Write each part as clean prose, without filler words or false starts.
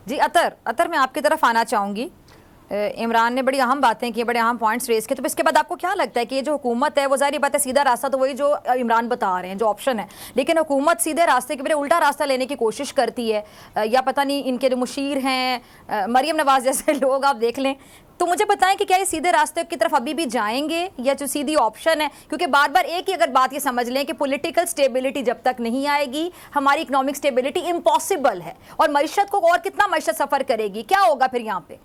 جی اطر میں آپ کی طرف آنا چاہوں گی. عمران نے بڑی اہم باتیں کی, بڑے اہم پوائنٹس ریز کیے, تو اس کے بعد آپ کو کیا لگتا ہے کہ یہ جو حکومت ہے وہ ظاہری بات ہے سیدھا راستہ تو وہی جو عمران بتا رہے ہیں جو آپشن ہے, لیکن حکومت سیدھے راستے کے بجائے الٹا راستہ لینے کی کوشش کرتی ہے, یا پتہ نہیں ان کے جو مشیر ہیں مریم نواز جیسے لوگ آپ دیکھ لیں, تو مجھے بتائیں کہ کیا یہ سیدھے راستے کی طرف ابھی بھی جائیں گے یا جو سیدھی آپشن ہے, کیونکہ بار بار ایک ہی اگر بات یہ سمجھ لیں کہ پولیٹیکل سٹیبلٹی جب تک نہیں آئے گی ہماری اکنامک سٹیبلٹی امپاسبل ہے, اور معیشت کو اور کتنا معیشت سفر کرے گی, کیا ہوگا پھر یہاں پہ؟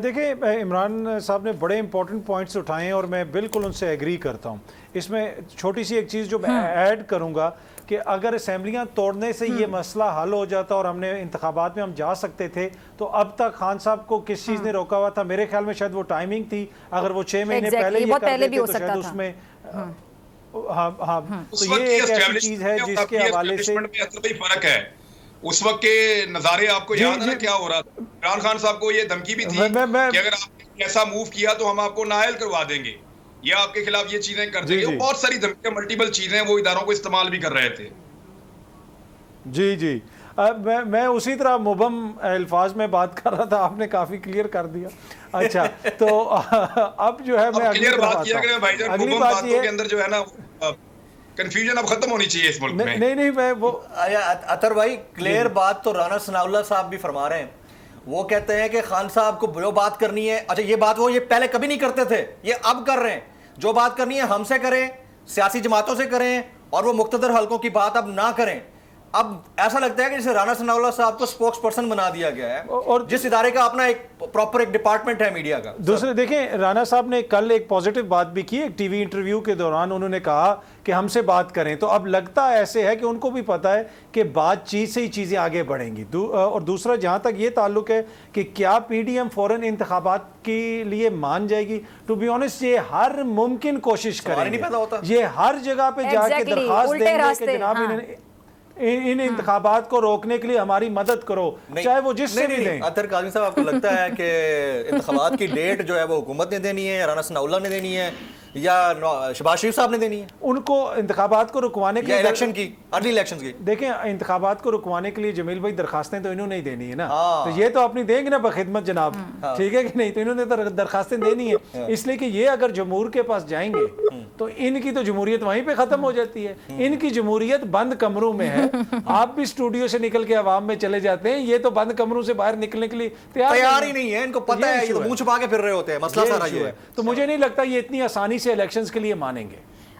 دیکھیں عمران صاحب نے بڑے امپورٹنٹ پوائنٹس اٹھائے ہیں اور میں بالکل ان سے ایگری کرتا ہوں. اس میں چھوٹی سی ایک چیز جو میں ایڈ کروں گا کہ اگر اسمبلیاں توڑنے سے یہ مسئلہ حل ہو جاتا اور ہم نے انتخابات میں ہم جا سکتے تھے, تو اب تک خان صاحب کو کس چیز نے روکا ہوا تھا؟ میرے خیال میں شاید وہ ٹائمنگ تھی. اگر وہ 6 مہینے پہلے یہ کر دیتے تو شاید اس میں ہاں تو یہ ایک ایسی چیز ہے جس کے حوالے سے فرق ہے. اس وقت کے نظارے آپ کو یاد ہے کیا ہو رہا تھا؟ عمران خان صاحب کو یہ دھمکی بھی تھی کہ اگر آپ نے ایسا موو کیا تو ہم آپ کو نااہل کروا دیں گے, یا آپ کے خلاف یہ چیزیں کر دیں گے. بہت ساری دھمکیاں, ملٹیپل چیزیں وہ اداروں کو استعمال بھی کر رہے تھے. جی میں اسی طرح مبہم الفاظ میں بات کر رہا تھا, آپ نے کافی کلیئر کر دیا. اچھا تو اب جو ہے میں اگلی بات یہ اندر جو ہے نا کنفیوژن اب ختم ہونی چاہیے اس ملک میں. نہیں میں وہ اطہر بھائی کلیئر بات تو رانا ثناء اللہ صاحب بھی فرما رہے ہیں. وہ کہتے ہیں کہ خان صاحب کو جو بات کرنی ہے, اچھا یہ بات وہ یہ پہلے کبھی نہیں کرتے تھے, یہ اب کر رہے ہیں. جو بات کرنی ہے ہم سے کریں, سیاسی جماعتوں سے کریں, اور وہ مقتدر حلقوں کی بات اب نہ کریں. اب ایسا لگتا ہے کہ جیسے رانا ثناء اللہ صاحب کو سپوکس پرسن بنا دیا گیا ہے, اور جس ادارے کا اپنا ایک پراپر ایک ڈپارٹمنٹ ہے میڈیا کا. دوسرے دیکھیں رانا صاحب نے کل ایک پازیٹیو بات بھی کی, ایک ٹی وی انٹرویو کے دوران انہوں نے کہا کہ ہم سے بات کریں. تو اب لگتا ایسے ہے کہ ان کو بھی پتہ ہے کہ بات چیت سے ہی چیزیں آگے بڑھیں گی. اور دوسرا جہاں تک یہ تعلق ہے کہ کیا پی ڈی ایم فوراً انتخابات کے لیے مان جائے گی, ٹو بی آنیسٹ یہ ہر ممکن کوشش کریں گے, یہ ہر جگہ پہ جا کے درخواست دیں گے کہ جناب ان انتخابات کو روکنے کے لیے ہماری مدد کرو, چاہے وہ جس سے بھی لیں. اطہر کاظمی صاحب آپ کو لگتا ہے کہ انتخابات کی ڈیٹ جو ہے وہ حکومت نے دینی ہے, یا رانا ثناء اللہ نے دینی ہے, یا شہباز شریف صاحب نے دینی ہے؟ ان کو انتخابات کو رکوانے کے لیے الیکشن کی ارلی الیکشن کی دیکھیں انتخابات کو رکوانے کے لیے جمیل بھائی درخواستیں تو انہوں نے ہی دینی ہے نا, تو یہ تو اپنی دیں گے نا بخدمت جناب, ٹھیک ہے کہ نہیں؟ تو انہوں نے درخواستیں دینی ہے, اس لیے کہ یہ اگر جمہور کے پاس جائیں گے تو ان کی تو جمہوریت وہیں پہ ختم ہو جاتی ہے. ان کی جمہوریت بند کمروں میں ہے. آپ بھی اسٹوڈیو سے نکل کے عوام میں چلے جاتے ہیں, یہ تو بند کمروں سے باہر نکلنے کے لیے تیار ہی نہیں ہے. ان کو پتہ ہے یہ تو منہ چھپا کے پھر رہے ہوتے ہیں, مسئلہ سارا یہ ہے. تو مجھے نہیں لگتا یہ اتنی آسانی سے الیکشنز کے لیے مانیں گے.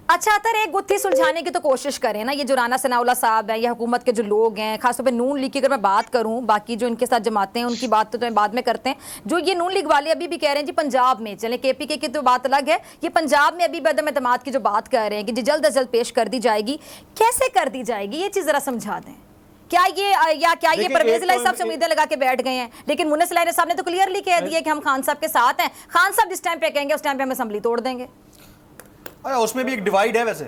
اچھا اطہر ایک گتھی سلجھانے کی تو کوشش کریں نا, یہ جو رانا ثناء اللہ صاحب ہیں یا حکومت کے جو لوگ ہیں, خاص طور پہ نون لیگ کی اگر میں بات کروں, باقی جو ان کے ساتھ جماعتیں ہیں ان کی بات تو بعد میں کرتے ہیں. جو یہ نون لیگ والے ابھی بھی کہہ رہے ہیں جی پنجاب میں چلیں, کے پی کے کی تو بات الگ ہے, یہ پنجاب میں ابھی بھی عدم اعتماد کی جو بات کر رہے ہیں کہ جی جلد از جلد پیش کر دی جائے گی, کیسے کر دی جائے گی یہ چیز ذرا سمجھا دیں. کیا یہ پرویز الہی صاحب سے امیدیں لگا کے بیٹھ گئے ہیں, لیکن مونس الہی صاحب نے تو کلیئرلی کہہ دیا کہ ہم خان صاحب کے ساتھ ہیں, خان صاحب جس ٹائم پہ کہیں گے اس ٹائم پہ ہم اسمبلی توڑ دیں گے. اس میں بھی ایک ڈیوائیڈ ہے ویسے.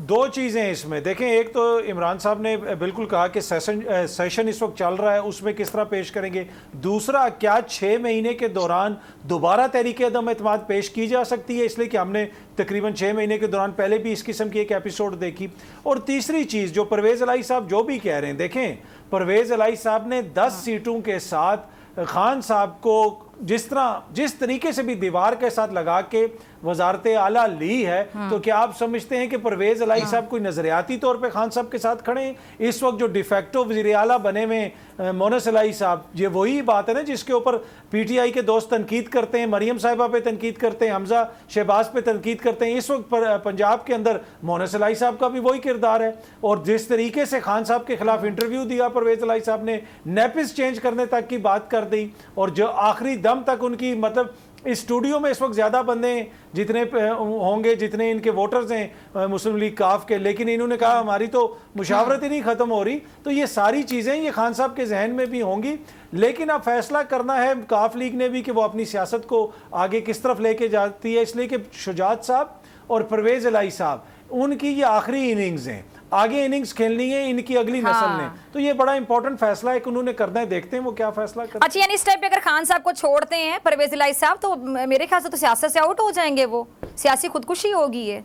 دو چیزیں اس میں دیکھیں, ایک تو عمران صاحب نے بالکل کہا کہ سیشن اس وقت چل رہا ہے, اس میں کس طرح پیش کریں گے. دوسرا کیا 6 مہینے کے دوران دوبارہ تحریک عدم اعتماد پیش کی جا سکتی ہے, اس لیے کہ ہم نے تقریباً 6 مہینے کے دوران پہلے بھی اس قسم کی ایک ایپیسوڈ دیکھی. اور تیسری چیز جو پرویز الہی صاحب جو بھی کہہ رہے ہیں, دیکھیں پرویز الہی صاحب نے 10 سیٹوں کے ساتھ خان صاحب کو جس طریقے سے بھی دیوار کے ساتھ لگا کے وزارت اعلیٰ لی ہے, تو کیا آپ سمجھتے ہیں کہ پرویز الہی صاحب کوئی نظریاتی طور پہ خان صاحب کے ساتھ کھڑے ہیں؟ اس وقت جو ڈیفیکٹو وزیر اعلیٰ بنے ہوئے مونس الہی صاحب, یہ وہی بات ہے نا جس کے اوپر پی ٹی آئی کے دوست تنقید کرتے ہیں, مریم صاحبہ پہ تنقید کرتے ہیں, حمزہ شہباز پہ تنقید کرتے ہیں. اس وقت پنجاب کے اندر مونس الہی صاحب کا بھی وہی کردار ہے, اور جس طریقے سے خان صاحب کے خلاف انٹرویو دیا پرویز الہی صاحب نے, نیپس چینج کرنے تک کی بات کر دی, اور جو آخری دم تک ان کی مطلب اسٹوڈیو میں اس وقت زیادہ بندے ہیں جتنے ہوں گے جتنے ان کے ووٹرز ہیں مسلم لیگ کاف کے, لیکن انہوں نے کہا ہماری تو مشاورت ہی نہیں ختم ہو رہی. تو یہ ساری چیزیں یہ خان صاحب کے ذہن میں بھی ہوں گی, لیکن اب فیصلہ کرنا ہے کاف لیگ نے بھی کہ وہ اپنی سیاست کو آگے کس طرف لے کے جاتی ہے. اس لیے کہ شجاعت صاحب اور پرویز الہی صاحب ان کی یہ آخری اننگز ہیں, آگے اننگز کھیلنی ہے ان کی اگلی نسل نے, تو یہ بڑا امپورٹنٹ فیصلہ ہے کہ انہوں نے کرنا ہے, دیکھتے ہیں وہ کیا فیصلہ کرتے ہیں. اچھا یعنی اس ٹائم پہ اگر خان صاحب کو چھوڑتے ہیں پرویز الہی صاحب تو میرے خیال سے تو سیاست سے آؤٹ ہو جائیں گے, وہ سیاسی خودکشی ہوگی. یہ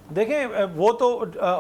دیکھیں وہ تو